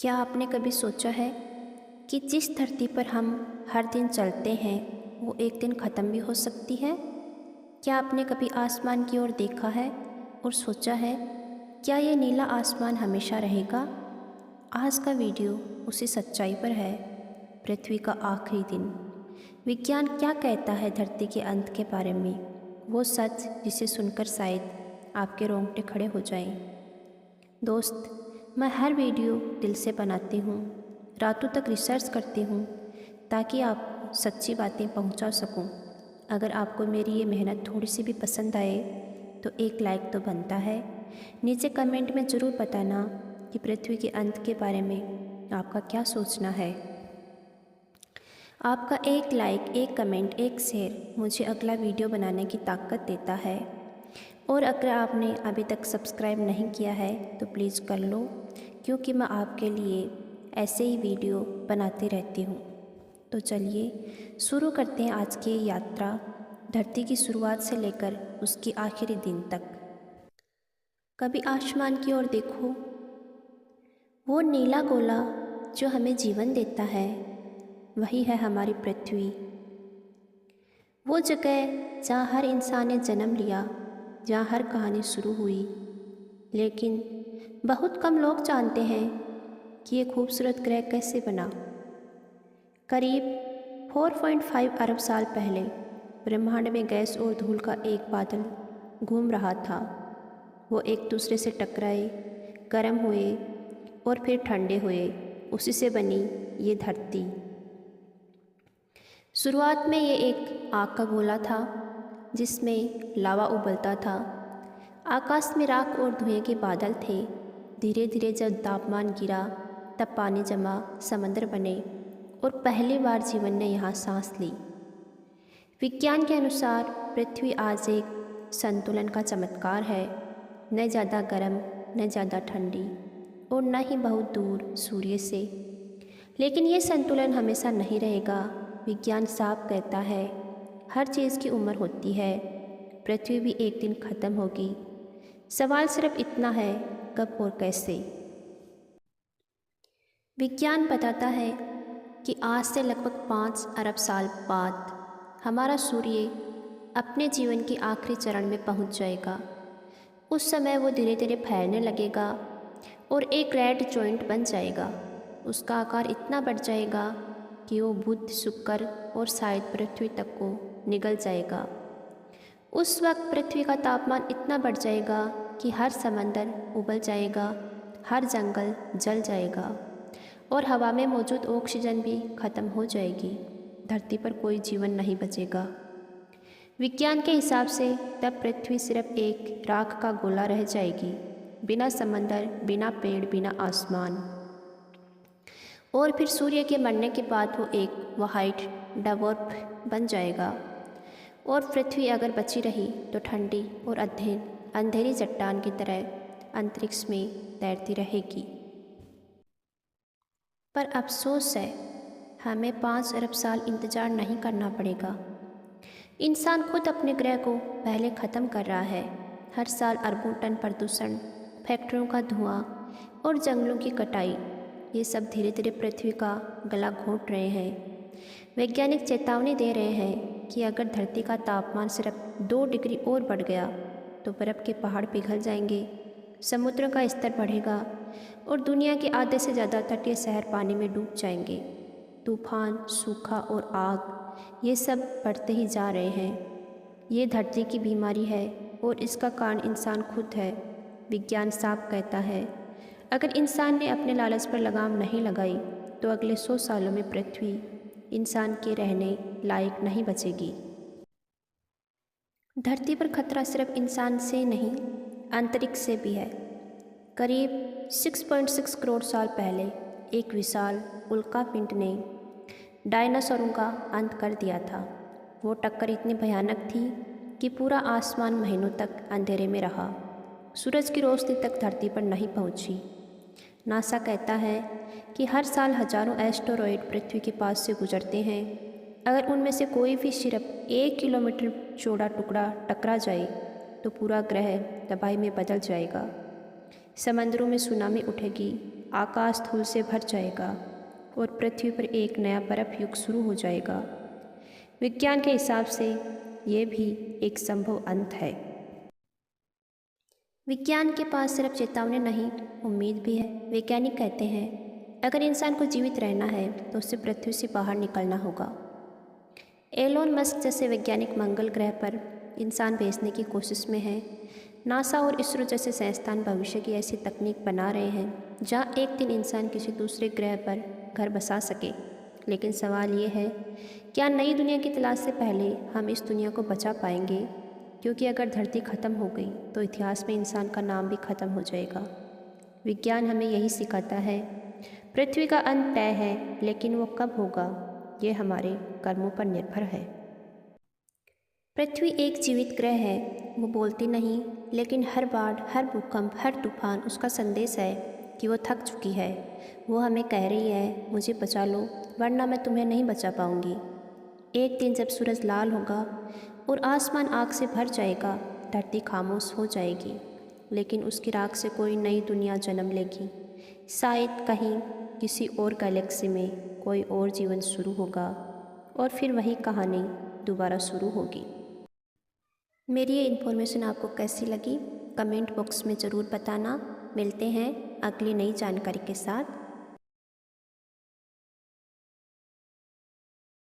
क्या आपने कभी सोचा है कि जिस धरती पर हम हर दिन चलते हैं वो एक दिन ख़त्म भी हो सकती है? क्या आपने कभी आसमान की ओर देखा है और सोचा है क्या ये नीला आसमान हमेशा रहेगा? आज का वीडियो उसी सच्चाई पर है। पृथ्वी का आखिरी दिन। विज्ञान क्या कहता है धरती के अंत के बारे में? वो सच जिसे सुनकर शायद आपके रोंगटे खड़े हो जाएं। दोस्त, मैं हर वीडियो दिल से बनाती हूँ, रातों तक रिसर्च करती हूँ ताकि आपको सच्ची बातें पहुँचा सकूँ। अगर आपको मेरी ये मेहनत थोड़ी सी भी पसंद आए तो एक लाइक तो बनता है। नीचे कमेंट में ज़रूर बताना कि पृथ्वी के अंत के बारे में आपका क्या सोचना है। आपका एक लाइक, एक कमेंट, एक शेयर मुझे अगला वीडियो बनाने की ताकत देता है। और अगर आपने अभी तक सब्सक्राइब नहीं किया है तो प्लीज़ कर लो, क्योंकि मैं आपके लिए ऐसे ही वीडियो बनाती रहती हूँ। तो चलिए शुरू करते हैं आज की यात्रा, धरती की शुरुआत से लेकर उसके आखिरी दिन तक। कभी आसमान की ओर देखो, वो नीला गोला जो हमें जीवन देता है, वही है हमारी पृथ्वी। वो जगह जहाँ हर इंसान ने जन्म लिया, जहाँ हर कहानी शुरू हुई। लेकिन बहुत कम लोग जानते हैं कि ये खूबसूरत ग्रह कैसे बना। करीब 4.5 अरब साल पहले ब्रह्मांड में गैस और धूल का एक बादल घूम रहा था। वो एक दूसरे से टकराए, गर्म हुए और फिर ठंडे हुए। उसी से बनी ये धरती। शुरुआत में ये एक आग का गोला था जिसमें लावा उबलता था। आकाश में राख और धुएं के बादल थे। धीरे धीरे जब तापमान गिरा तब पानी जमा, समंदर बने और पहली बार जीवन ने यहाँ सांस ली। विज्ञान के अनुसार पृथ्वी आज एक संतुलन का चमत्कार है। न ज़्यादा गर्म, न ज़्यादा ठंडी और न ही बहुत दूर सूर्य से। लेकिन ये संतुलन हमेशा नहीं रहेगा। विज्ञान साफ कहता है हर चीज़ की उम्र होती है। पृथ्वी भी एक दिन ख़त्म होगी। सवाल सिर्फ इतना है, कब और कैसे। विज्ञान बताता है कि आज से लगभग 5 अरब साल बाद हमारा सूर्य अपने जीवन के आखिरी चरण में पहुंच जाएगा। उस समय वो धीरे धीरे फैलने लगेगा और एक रेड जॉइंट बन जाएगा। उसका आकार इतना बढ़ जाएगा कि वो बुध, शुक्र और शायद पृथ्वी तक को निगल जाएगा। उस वक्त पृथ्वी का तापमान इतना बढ़ जाएगा कि हर समंदर उबल जाएगा, हर जंगल जल जाएगा और हवा में मौजूद ऑक्सीजन भी खत्म हो जाएगी। धरती पर कोई जीवन नहीं बचेगा। विज्ञान के हिसाब से तब पृथ्वी सिर्फ एक राख का गोला रह जाएगी, बिना समंदर, बिना पेड़, बिना आसमान। और फिर सूर्य के मरने के बाद वो एक व्हाइट डवार्फ बन जाएगा और पृथ्वी अगर बची रही तो ठंडी और अंधेरी चट्टान की तरह अंतरिक्ष में तैरती रहेगी। पर अफसोस है, हमें 5 अरब साल इंतज़ार नहीं करना पड़ेगा। इंसान खुद अपने ग्रह को पहले ख़त्म कर रहा है। हर साल अरबों टन प्रदूषण, फैक्ट्रियों का धुआं और जंगलों की कटाई, ये सब धीरे धीरे पृथ्वी का गला घोंट रहे हैं। वैज्ञानिक चेतावनी दे रहे हैं कि अगर धरती का तापमान सिर्फ 2 डिग्री और बढ़ गया तो बर्फ़ के पहाड़ पिघल जाएंगे, समुद्रों का स्तर बढ़ेगा और दुनिया के आधे से ज़्यादा तटीय शहर पानी में डूब जाएंगे। तूफान, सूखा और आग, ये सब बढ़ते ही जा रहे हैं। ये धरती की बीमारी है और इसका कारण इंसान खुद है। विज्ञान साफ कहता है अगर इंसान ने अपने लालच पर लगाम नहीं लगाई तो अगले 100 सालों में पृथ्वी इंसान के रहने लायक नहीं बचेगी। धरती पर खतरा सिर्फ इंसान से नहीं, अंतरिक्ष से भी है। करीब 6.6 करोड़ साल पहले एक विशाल उल्कापिंड ने डायनासोरों का अंत कर दिया था। वो टक्कर इतनी भयानक थी कि पूरा आसमान महीनों तक अंधेरे में रहा। सूरज की रोशनी तक धरती पर नहीं पहुंची। नासा कहता है कि हर साल हजारों एस्टेरॉयड पृथ्वी के पास से गुजरते हैं। अगर उनमें से कोई भी सिर्फ 1 किलोमीटर चौड़ा टुकड़ा टकरा जाए तो पूरा ग्रह तबाही में बदल जाएगा। समंदरों में सुनामी उठेगी, आकाश धूल से भर जाएगा और पृथ्वी पर एक नया बर्फ युग शुरू हो जाएगा। विज्ञान के हिसाब से ये भी एक संभव अंत है। विज्ञान के पास सिर्फ चेतावनी नहीं, उम्मीद भी है। वैज्ञानिक कहते हैं अगर इंसान को जीवित रहना है तो उसे पृथ्वी से बाहर निकलना होगा। एलोन मस्क जैसे वैज्ञानिक मंगल ग्रह पर इंसान भेजने की कोशिश में है। नासा और इसरो जैसे संस्थान भविष्य की ऐसी तकनीक बना रहे हैं जहां एक दिन इंसान किसी दूसरे ग्रह पर घर बसा सके। लेकिन सवाल ये है, क्या नई दुनिया की तलाश से पहले हम इस दुनिया को बचा पाएंगे? क्योंकि अगर धरती ख़त्म हो गई तो इतिहास में इंसान का नाम भी ख़त्म हो जाएगा। विज्ञान हमें यही सिखाता है, पृथ्वी का अंत तय है, लेकिन वो कब होगा ये हमारे कर्मों पर निर्भर है। पृथ्वी एक जीवित ग्रह है, वो बोलती नहीं, लेकिन हर बाढ़, हर भूकंप, हर तूफान उसका संदेश है कि वो थक चुकी है। वो हमें कह रही है, मुझे बचा लो वरना मैं तुम्हें नहीं बचा पाऊंगी। एक दिन जब सूरज लाल होगा और आसमान आग से भर जाएगा, धरती खामोश हो जाएगी, लेकिन उसकी राख से कोई नई दुनिया जन्म लेगी। शायद कहीं किसी और गैलेक्सी में कोई और जीवन शुरू होगा और फिर वही कहानी दोबारा शुरू होगी। मेरी ये इन्फॉर्मेशन आपको कैसी लगी कमेंट बॉक्स में ज़रूर बताना। मिलते हैं अगली नई जानकारी के साथ।